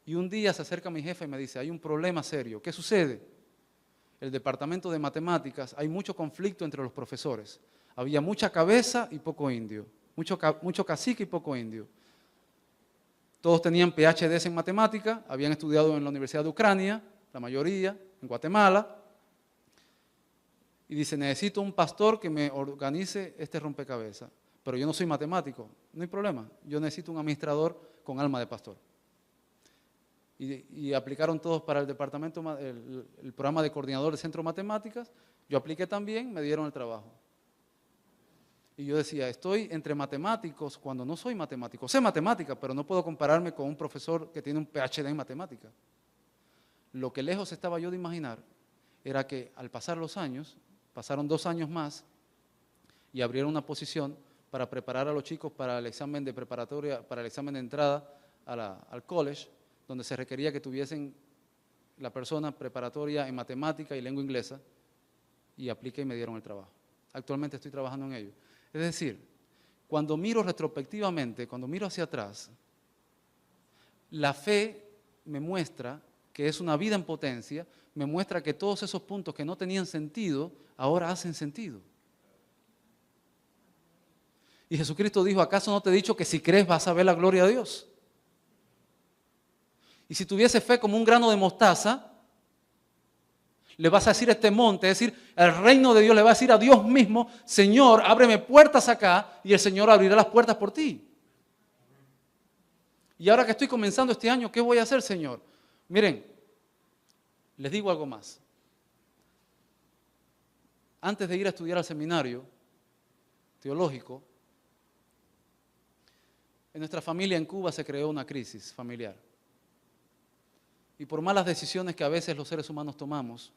Speaker 1: Y un día se acerca mi jefe y me dice, hay un problema serio. ¿Qué sucede? El departamento de matemáticas, hay mucho conflicto entre los profesores. Había mucha cabeza y poco indio, mucho cacique y poco indio. Todos tenían PhDs en matemática, habían estudiado en la Universidad de Ucrania, la mayoría, en Guatemala. Y dice, necesito un pastor que me organice este rompecabezas. Pero yo no soy matemático, no hay problema. Yo necesito un administrador con alma de pastor. Y aplicaron todos para el departamento, el programa de coordinador del Centro de Matemáticas. Yo apliqué también, me dieron el trabajo. Y yo decía, estoy entre matemáticos cuando no soy matemático. Sé matemática, pero no puedo compararme con un profesor que tiene un PhD en matemática. Lo que lejos estaba yo de imaginar era que al pasar los años, pasaron 2 años más y abrieron una posición para preparar a los chicos para el examen de preparatoria, para el examen de entrada al college, donde se requería que tuviesen la persona preparatoria en matemática y lengua inglesa, y apliqué y me dieron el trabajo. Actualmente estoy trabajando en ello. Es decir, cuando miro retrospectivamente, cuando miro hacia atrás, la fe me muestra que es una vida en potencia, me muestra que todos esos puntos que no tenían sentido, ahora hacen sentido. Y Jesucristo dijo, ¿acaso no te he dicho que si crees vas a ver la gloria de Dios? Y si tuviese fe como un grano de mostaza, le vas a decir a este monte, es decir, el reino de Dios le va a decir a Dios mismo, Señor, ábreme puertas acá, y el Señor abrirá las puertas por ti. Y ahora que estoy comenzando este año, ¿qué voy a hacer, Señor? Miren, les digo algo más. Antes de ir a estudiar al seminario teológico, en nuestra familia en Cuba se creó una crisis familiar. Y por malas decisiones que a veces los seres humanos tomamos,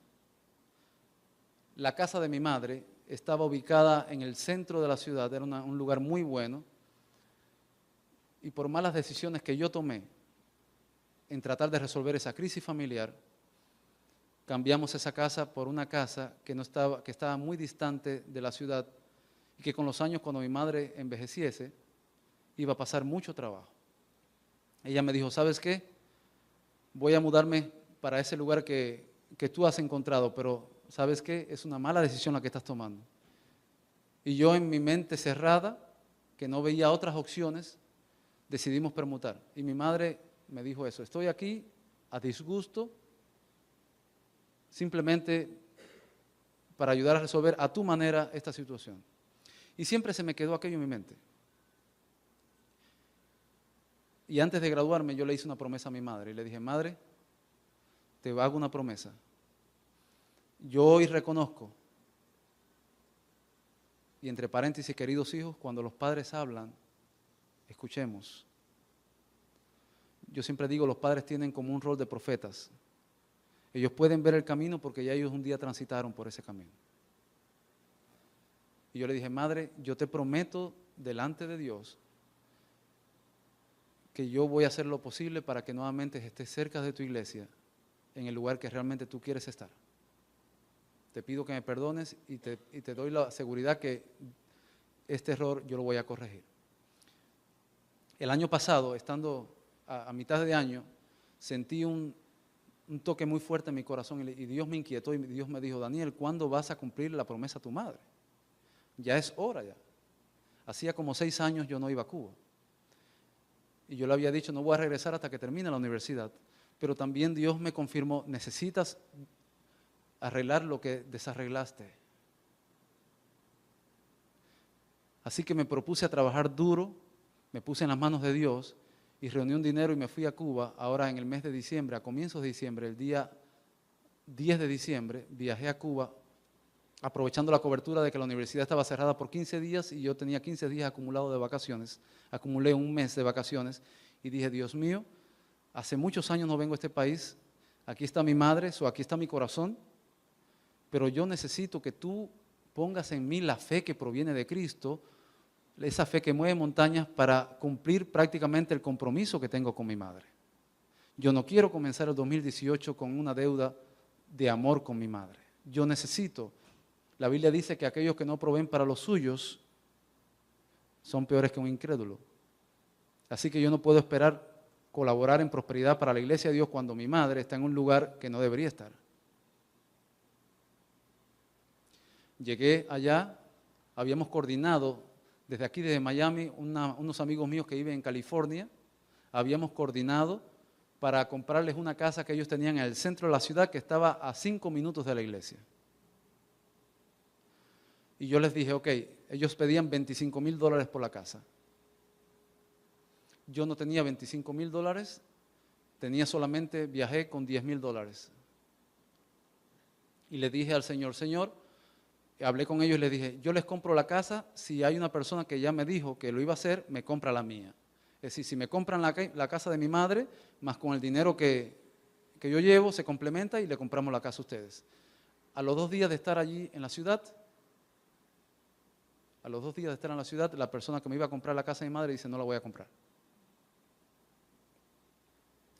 Speaker 1: la casa de mi madre estaba ubicada en el centro de la ciudad, era un lugar muy bueno, y por malas decisiones que yo tomé en tratar de resolver esa crisis familiar, cambiamos esa casa por una casa que estaba muy distante de la ciudad y que con los años, cuando mi madre envejeciese, iba a pasar mucho trabajo. Ella me dijo, ¿sabes qué? Voy a mudarme para ese lugar que tú has encontrado, pero ¿sabes qué? Es una mala decisión la que estás tomando. Y yo en mi mente cerrada, que no veía otras opciones, decidimos permutar. Y mi madre me dijo eso, estoy aquí a disgusto, simplemente para ayudar a resolver a tu manera esta situación. Y siempre se me quedó aquello en mi mente. Y antes de graduarme yo le hice una promesa a mi madre y le dije, madre, te hago una promesa. Yo hoy reconozco, y entre paréntesis, queridos hijos, cuando los padres hablan, escuchemos. Yo siempre digo, los padres tienen como un rol de profetas. Ellos pueden ver el camino porque ya ellos un día transitaron por ese camino. Y yo le dije, madre, yo te prometo delante de Dios que yo voy a hacer lo posible para que nuevamente estés cerca de tu iglesia, en el lugar que realmente tú quieres estar. Te pido que me perdones y te doy la seguridad que este error yo lo voy a corregir. El año pasado, estando a mitad de año, sentí un toque muy fuerte en mi corazón y Dios me inquietó y Dios me dijo, Daniel, ¿cuándo vas a cumplir la promesa a tu madre? Ya es hora ya. Hacía como 6 años yo no iba a Cuba. Y yo le había dicho, no voy a regresar hasta que termine la universidad. Pero también Dios me confirmó, necesitas arreglar lo que desarreglaste. Así que me propuse a trabajar duro, me puse en las manos de Dios y reuní un dinero y me fui a Cuba. Ahora en el mes de diciembre, a comienzos de diciembre, el día 10 de diciembre, viajé a Cuba aprovechando la cobertura de que la universidad estaba cerrada por 15 días y yo tenía 15 días acumulados de vacaciones, acumulé un mes de vacaciones y dije, Dios mío, hace muchos años no vengo a este país, aquí está mi madre, aquí está mi corazón, pero yo necesito que tú pongas en mí la fe que proviene de Cristo, esa fe que mueve montañas para cumplir prácticamente el compromiso que tengo con mi madre. Yo no quiero comenzar el 2018 con una deuda de amor con mi madre. Yo necesito. La Biblia dice que aquellos que no proveen para los suyos son peores que un incrédulo. Así que yo no puedo esperar colaborar en prosperidad para la iglesia de Dios cuando mi madre está en un lugar que no debería estar. Llegué allá, habíamos coordinado desde aquí, desde Miami, unos amigos míos que viven en California, habíamos coordinado para comprarles una casa que ellos tenían en el centro de la ciudad que estaba a 5 minutos de la iglesia. Y yo les dije, ok, ellos pedían $25,000 por la casa. Yo no tenía $25,000, viajé con $10,000. Y le dije al Señor, hablé con ellos y les dije, yo les compro la casa si hay una persona que ya me dijo que lo iba a hacer, me compra la mía. Es decir, si me compran la casa de mi madre, más con el dinero que yo llevo, se complementa y le compramos la casa a ustedes. A los 2 días de estar allí en la ciudad, la persona que me iba a comprar la casa de mi madre dice, no la voy a comprar.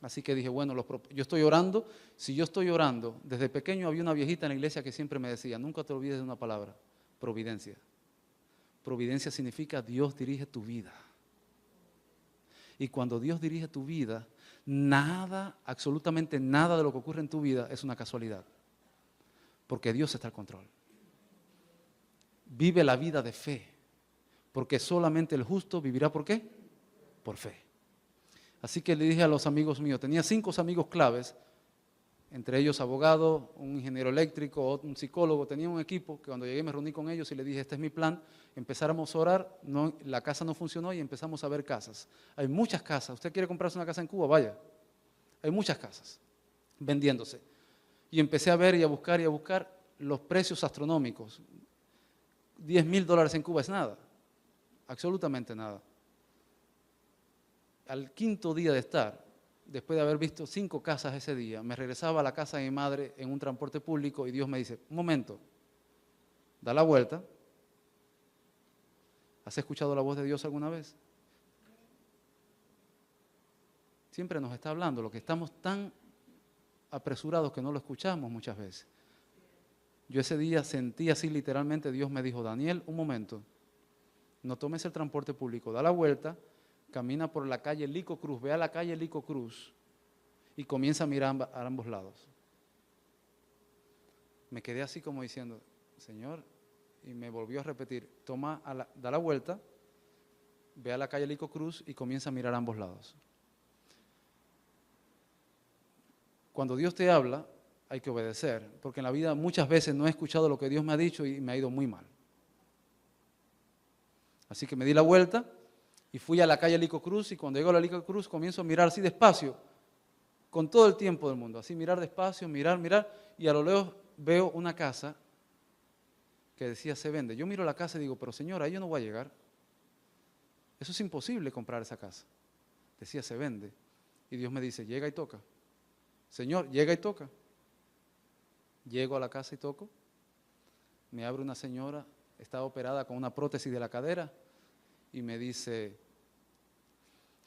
Speaker 1: Así que dije, bueno, yo estoy orando. Si yo estoy orando, desde pequeño había una viejita en la iglesia que siempre me decía, nunca te olvides de una palabra, providencia. Providencia significa Dios dirige tu vida. Y cuando Dios dirige tu vida, nada, absolutamente nada de lo que ocurre en tu vida es una casualidad. Porque Dios está al control. Vive la vida de fe. Porque solamente el justo vivirá, ¿por qué? Por fe. Así que le dije a los amigos míos, tenía 5 amigos claves, entre ellos abogados, un ingeniero eléctrico, un psicólogo. Tenía un equipo que cuando llegué me reuní con ellos y les dije, este es mi plan. Empezáramos a orar, la casa no funcionó y empezamos a ver casas. Hay muchas casas. ¿Usted quiere comprarse una casa en Cuba? Vaya. Hay muchas casas vendiéndose. Y empecé a ver y a buscar los precios astronómicos. $10,000 en Cuba es nada, absolutamente nada. Al 5.º día de estar, después de haber visto 5 casas ese día, me regresaba a la casa de mi madre en un transporte público y Dios me dice, un momento, da la vuelta. ¿Has escuchado la voz de Dios alguna vez? Siempre nos está hablando, lo que estamos tan apresurados que no lo escuchamos muchas veces. Yo ese día sentí así literalmente, Dios me dijo, Daniel, un momento, no tomes el transporte público, da la vuelta, camina por la calle Lico Cruz, ve a la calle Lico Cruz y comienza a mirar a ambos lados. Me quedé así como diciendo, Señor, y me volvió a repetir, da la vuelta, ve a la calle Lico Cruz y comienza a mirar a ambos lados. Cuando Dios te habla, hay que obedecer, porque en la vida muchas veces no he escuchado lo que Dios me ha dicho y me ha ido muy mal. Así que me di la vuelta y fui a la calle Lico Cruz, y cuando llego a la Lico Cruz comienzo a mirar así despacio, con todo el tiempo del mundo, así mirar despacio, mirar, y a lo lejos veo una casa que decía se vende. Yo miro la casa y digo, pero señora, ahí yo no voy a llegar. Eso es imposible comprar esa casa. Decía se vende. Y Dios me dice, llega y toca. Señor, llega y toca. Llego a la casa y toco. Me abre una señora, está operada con una prótesis de la cadera y me dice,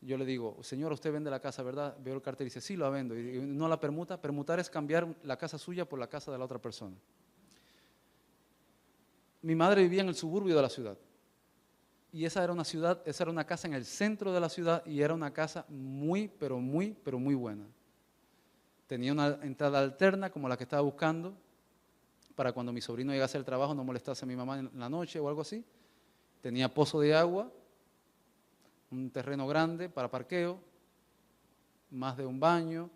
Speaker 1: yo le digo, señora, usted vende la casa, ¿verdad? Veo el cartel y dice, sí, la vendo. Y digo, no la permuta. Permutar es cambiar la casa suya por la casa de la otra persona. Mi madre vivía en el suburbio de la ciudad. Y esa era una casa en el centro de la ciudad y era una casa muy buena. Tenía una entrada alterna como la que estaba buscando para cuando mi sobrino llegase al trabajo no molestase a mi mamá en la noche o algo así. Tenía pozo de agua, un terreno grande para parqueo, más de un baño,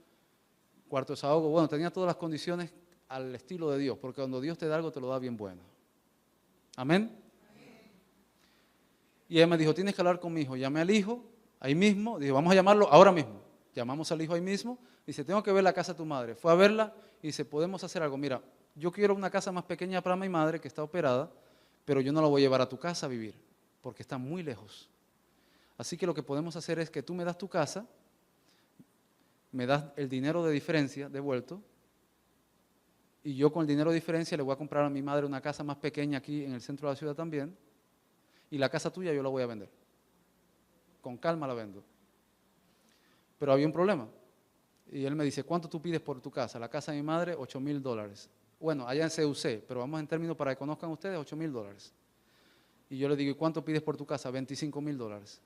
Speaker 1: cuarto de desahogo. Bueno, tenía todas las condiciones al estilo de Dios, porque cuando Dios te da algo te lo da bien bueno. ¿Amén? Y ella me dijo, tienes que hablar con mi hijo. Llamé al hijo, ahí mismo, dije, vamos a llamarlo ahora mismo. Llamamos al hijo ahí mismo, dice, tengo que ver la casa de tu madre. Fue a verla y dice, podemos hacer algo. Mira, yo quiero una casa más pequeña para mi madre que está operada, pero yo no la voy a llevar a tu casa a vivir, porque está muy lejos. Así que lo que podemos hacer es que tú me das tu casa, me das el dinero de diferencia devuelto, y yo con el dinero de diferencia le voy a comprar a mi madre una casa más pequeña aquí en el centro de la ciudad también, y la casa tuya yo la voy a vender. Con calma la vendo. Pero había un problema. Y él me dice, ¿cuánto tú pides por tu casa? La casa de mi madre, $8,000. Bueno, allá en CUC, pero vamos en términos para que conozcan ustedes, $8,000. Y yo le digo, ¿y cuánto pides por tu casa? $25,000.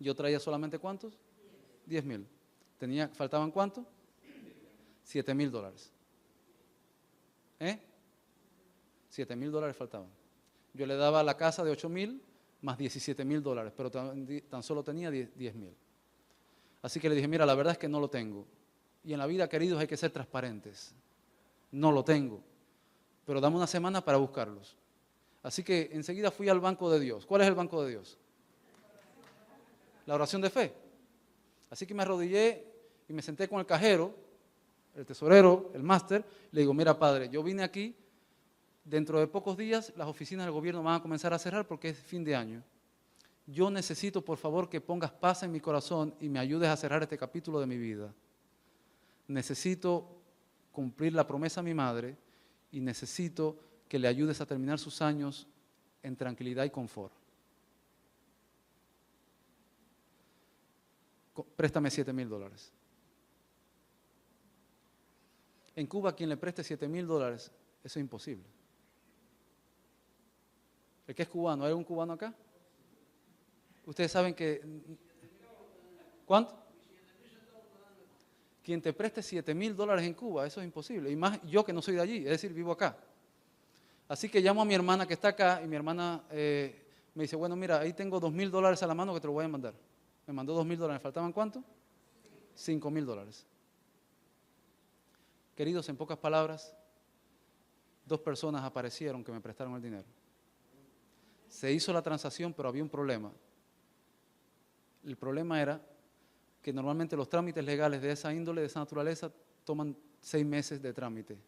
Speaker 1: Yo traía solamente ¿cuántos? 10,000. ¿Faltaban cuánto? $7,000. $7,000 faltaban. Yo le daba la casa de 8,000 más $17,000, pero tan solo tenía 10,000. Así que le dije, mira, la verdad es que no lo tengo. Y en la vida, queridos, hay que ser transparentes. No lo tengo, pero dame una semana para buscarlos. Así que enseguida fui al banco de Dios. ¿Cuál es el banco de Dios? La oración de fe. Así que me arrodillé y me senté con el cajero, el tesorero, el máster. Le digo, mira, padre, yo vine aquí, dentro de pocos días las oficinas del gobierno van a comenzar a cerrar porque es fin de año. Yo necesito, por favor, que pongas paz en mi corazón y me ayudes a cerrar este capítulo de mi vida. Necesito cumplir la promesa a mi madre y necesito que le ayudes a terminar sus años en tranquilidad y confort. préstame $7,000. En Cuba, quien le preste $7,000, eso es imposible. ¿El que es cubano? ¿Hay algún cubano acá? Ustedes saben que... ¿Cuánto? Quien te preste $7,000 en Cuba, eso es imposible. Y más yo que no soy de allí, es decir, vivo acá. Así que llamo a mi hermana que está acá y mi hermana me dice, bueno, mira, ahí tengo $2,000 a la mano que te lo voy a mandar. Me mandó $2,000. ¿Me faltaban cuánto? $5,000. Queridos, en pocas palabras, 2 personas aparecieron que me prestaron el dinero. Se hizo la transacción, pero había un problema. El problema era que normalmente los trámites legales de esa índole, de esa naturaleza, toman 6 meses de trámite.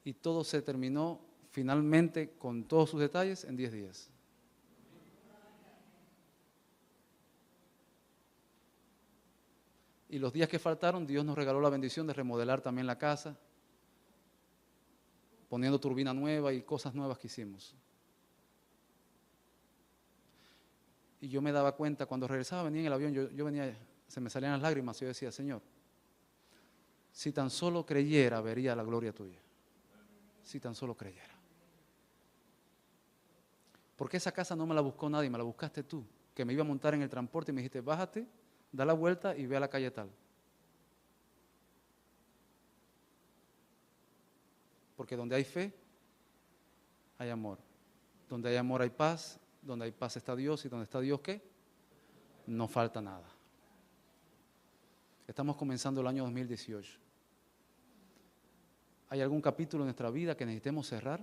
Speaker 1: Y todo se terminó finalmente, con todos sus detalles, en 10 días. Y los días que faltaron, Dios nos regaló la bendición de remodelar también la casa, poniendo turbina nueva y cosas nuevas que hicimos. Y yo me daba cuenta, cuando regresaba, venía en el avión, yo venía, se me salían las lágrimas, y yo decía, Señor, si tan solo creyera, vería la gloria tuya. Si tan solo creyera. Porque esa casa no me la buscó nadie, me la buscaste tú, que me iba a montar en el transporte y me dijiste, bájate, da la vuelta y ve a la calle tal. Porque donde hay fe, hay amor. Donde hay amor hay paz, donde hay paz está Dios, y donde está Dios, ¿qué? No falta nada. Estamos comenzando el año 2018. ¿Hay algún capítulo en nuestra vida que necesitemos cerrar?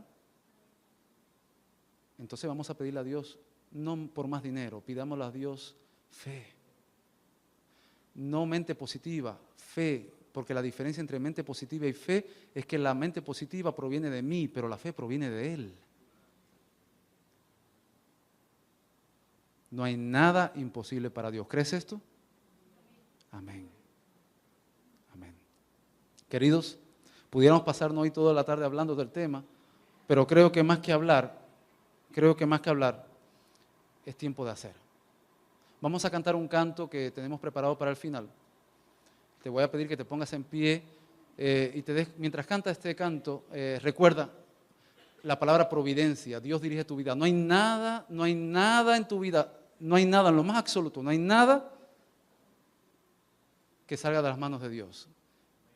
Speaker 1: Entonces vamos a pedirle a Dios, no por más dinero, pidámosle a Dios fe. No mente positiva, fe, porque la diferencia entre mente positiva y fe es que la mente positiva proviene de mí, pero la fe proviene de Él. No hay nada imposible para Dios. ¿Crees esto? Amén. Amén. Queridos, pudiéramos pasarnos hoy toda la tarde hablando del tema, pero creo que más que hablar, es tiempo de hacer. Vamos a cantar un canto que tenemos preparado para el final. Te voy a pedir que te pongas en pie y mientras canta este canto, recuerda la palabra providencia. Dios dirige tu vida. No hay nada en tu vida, no hay nada en lo más absoluto, no hay nada que salga de las manos de Dios.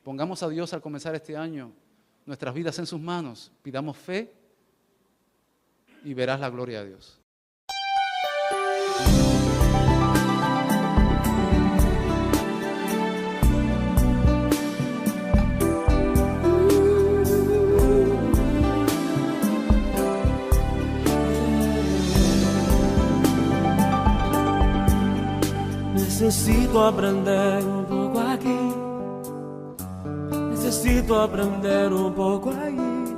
Speaker 1: Pongamos a Dios al comenzar este año nuestras vidas en sus manos, pidamos fe y verás la gloria de Dios.
Speaker 3: Necesito aprender un poco aquí, necesito aprender un poco allí,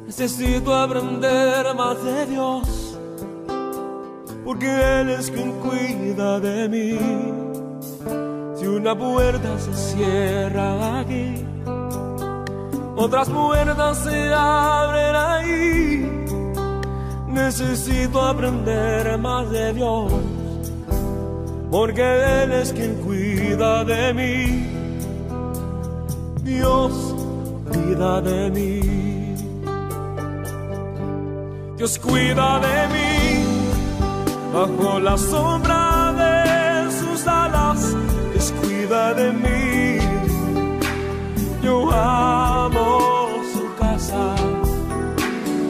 Speaker 3: necesito aprender más de Dios, porque Él es quien cuida de mí. Si una puerta se cierra aquí, otras puertas se abren ahí. Necesito aprender más de Dios, porque Él es quien cuida de mí. Dios cuida de mí. Dios cuida de mí. Bajo la sombra de sus alas, Dios cuida de mí. Yo amo su casa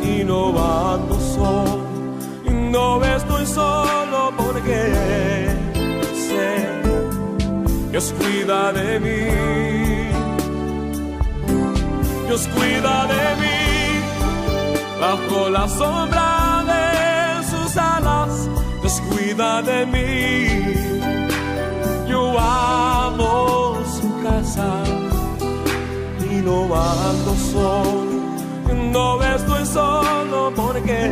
Speaker 3: y no ando solo. Y no estoy solo porque Dios cuida de mí, Dios cuida de mí, bajo la sombra de sus alas, Dios cuida de mí. Yo amo su casa y no ando solo, no estoy solo porque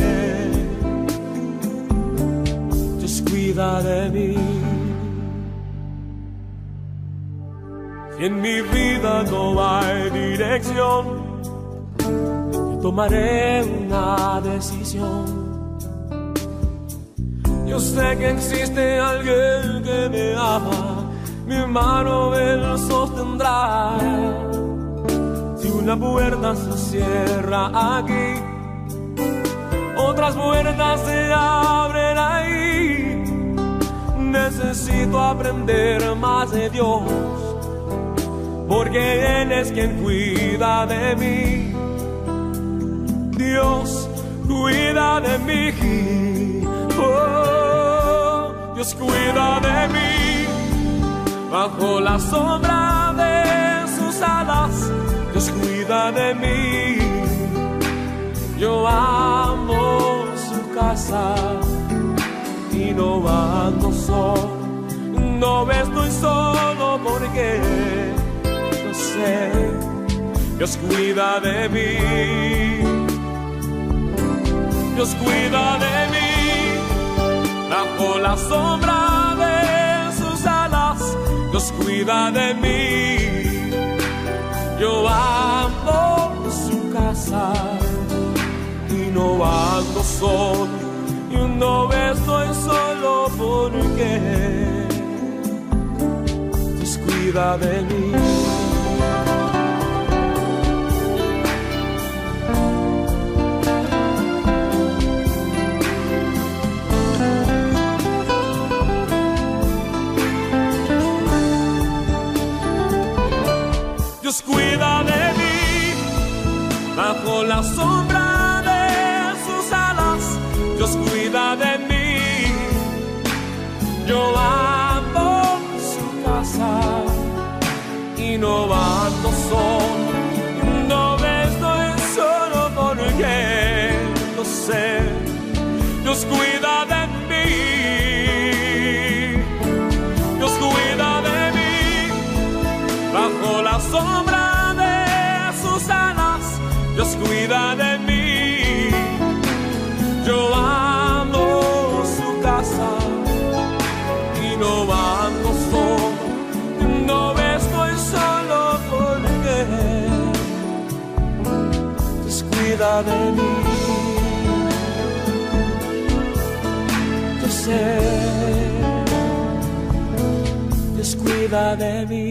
Speaker 3: Dios cuida de mí. En mi vida no hay dirección, yo tomaré una decisión. Yo sé que existe alguien que me ama, mi mano Él sostendrá. Si una puerta se cierra aquí, otras puertas se abren ahí. Necesito aprender más de Dios, porque Él es quien cuida de mí. Dios cuida de mí. Oh, Dios cuida de mí. Bajo la sombra de sus alas, Dios cuida de mí. Yo amo su casa y no ando solo. No estoy solo porque yo sé, Dios cuida de mí. Dios cuida de mí. Bajo la sombra de sus alas, Dios cuida de mí. Yo amo su casa y no ando solo, y no estoy solo porque Dios cuida de mí. Dios cuida de mí, bajo la sombra de sus alas, Dios cuida de mí. Yo amo su casa y no ando solo, no estoy solo porque lo sé, Dios cuida de mí. Dios cuida de mí, bajo la sombra de sus alas, Dios cuida de mí. Yo amo su casa y no ando solo, no estoy solo porque Dios cuida de mí. Yo sé, Dios cuida de mí.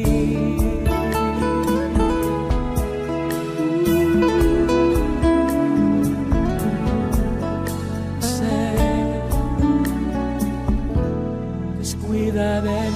Speaker 3: Cuida de